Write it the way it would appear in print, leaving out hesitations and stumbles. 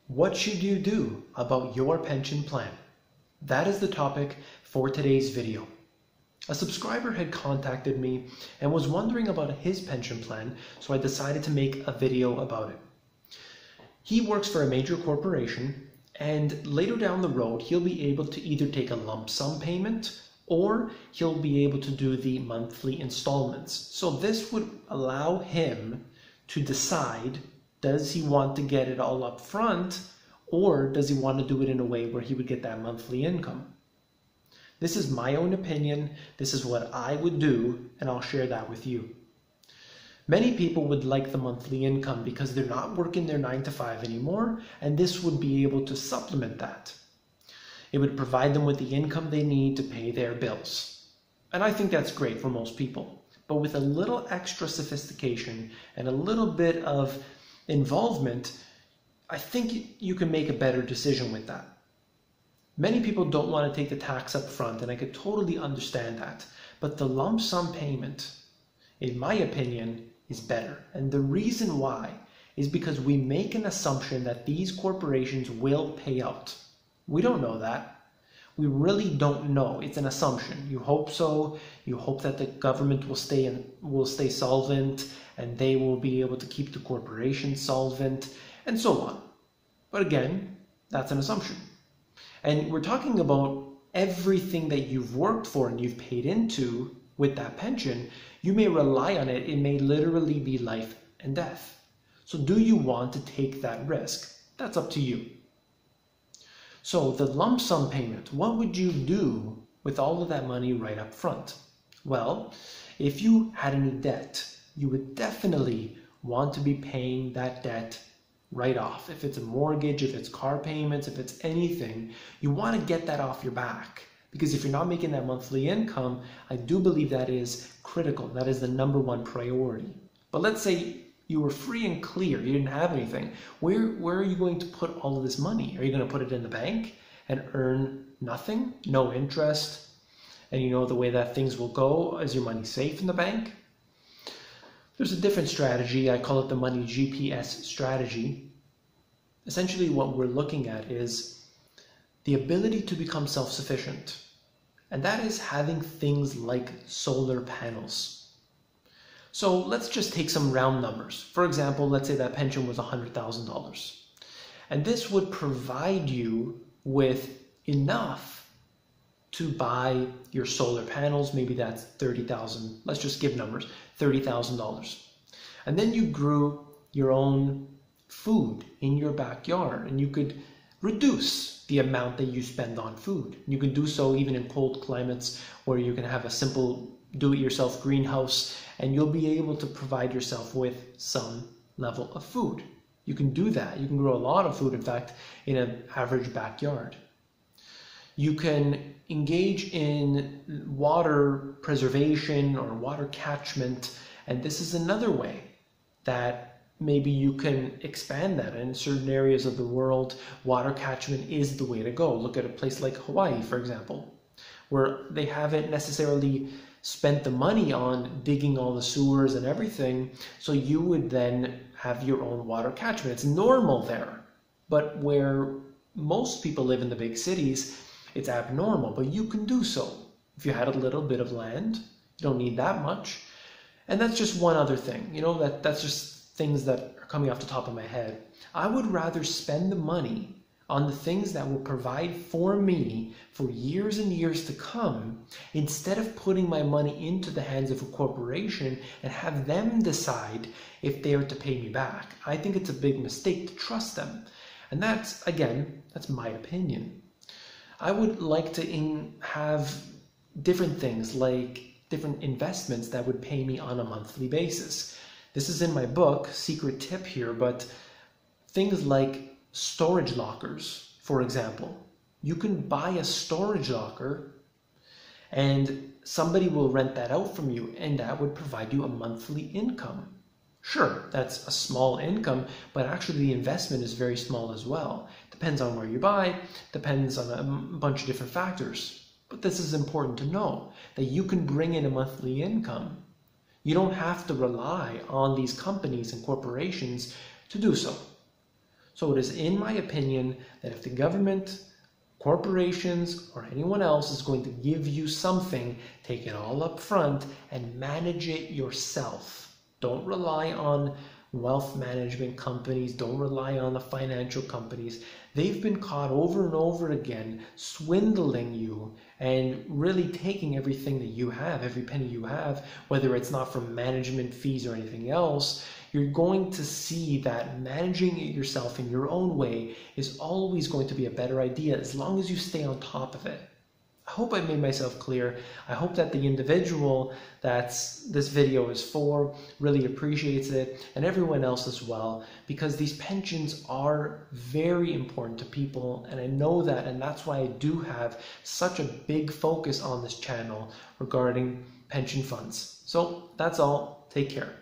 What should you do about your pension plan? That is the topic for today's video. A subscriber had contacted me and was wondering about his pension plan, so I decided to make a video about it. He works for a major corporation, and later down the road he'll be able to either take a lump sum payment or he'll be able to do the monthly installments. So this would allow him to decide, does he want to get it all up front, or does he want to do it in a way where he would get that monthly income? This is my own opinion. This is what I would do, and I'll share that with you. Many people would like the monthly income because they're not working their 9 to 5 anymore, and this would be able to supplement that. It would provide them with the income they need to pay their bills. And I think that's great for most people. But with a little extra sophistication and a little bit of involvement, I think you can make a better decision with that. Many people don't want to take the tax up front, and I could totally understand that. But the lump sum payment, in my opinion, is better. And the reason why is because we make an assumption that these corporations will pay out. We don't know that. We really don't know. It's an assumption. You hope so. You hope that the government will stay solvent, and they will be able to keep the corporation solvent, and so on. But again, that's an assumption. And we're talking about everything that you've worked for and you've paid into with that pension. You may rely on it. It may literally be life and death. So do you want to take that risk? That's up to you. So the lump sum payment, what would you do with all of that money right up front? Well, if you had any debt, you would definitely want to be paying that debt right off. If it's a mortgage, if it's car payments, if it's anything, you want to get that off your back. Because if you're not making that monthly income, I do believe that is critical. That is the #1 priority. But let's say you were free and clear, you didn't have anything. Where are you going to put all of this money? Are you going to put it in the bank and earn nothing, no interest? And you know the way that things will go, is your money safe in the bank? There's a different strategy. I call it the money GPS strategy. Essentially what we're looking at is the ability to become self-sufficient. And that is having things like solar panels. So let's just take some round numbers. For example, let's say that pension was $100,000. And this would provide you with enough to buy your solar panels. Maybe that's $30,000. Let's just give numbers, $30,000. And then you grew your own food in your backyard, and you could reduce the amount that you spend on food. You can do so even in cold climates where you can have a simple do-it-yourself greenhouse, and you'll be able to provide yourself with some level of food. You can do that. You can grow a lot of food, in fact, in an average backyard. You can engage in water preservation or water catchment, and this is another way that maybe you can expand that. In certain areas of the world, water catchment is the way to go. Look at a place like Hawaii, for example, where they haven't necessarily spent the money on digging all the sewers and everything, so you would then have your own water catchment. It's normal there, but where most people live in the big cities, it's abnormal, but you can do so. If you had a little bit of land, you don't need that much. And that's just one other thing, you know, that's just things that are coming off the top of my head. I would rather spend the money on the things that will provide for me for years and years to come, instead of putting my money into the hands of a corporation and have them decide if they are to pay me back. I think it's a big mistake to trust them. And that's, again, that's my opinion. I would like to have different things, like different investments that would pay me on a monthly basis. This is in my book, secret tip here, but things like storage lockers, for example. You can buy a storage locker and somebody will rent that out from you, and that would provide you a monthly income. Sure, that's a small income, but actually the investment is very small as well. Depends on where you buy, depends on a bunch of different factors. But this is important to know, that you can bring in a monthly income. You don't have to rely on these companies and corporations to do so. So it is in my opinion that if the government, corporations, or anyone else is going to give you something, take it all up front and manage it yourself. Don't rely on wealth management companies. Don't rely on the financial companies. They've been caught over and over again swindling you and really taking everything that you have, every penny you have, whether it's not from management fees or anything else. You're going to see that managing it yourself in your own way is always going to be a better idea as long as you stay on top of it. I hope I made myself clear. I hope that the individual that this video is for really appreciates it, and everyone else as well, because these pensions are very important to people, and I know that, and that's why I do have such a big focus on this channel regarding pension funds. So that's all. Take care.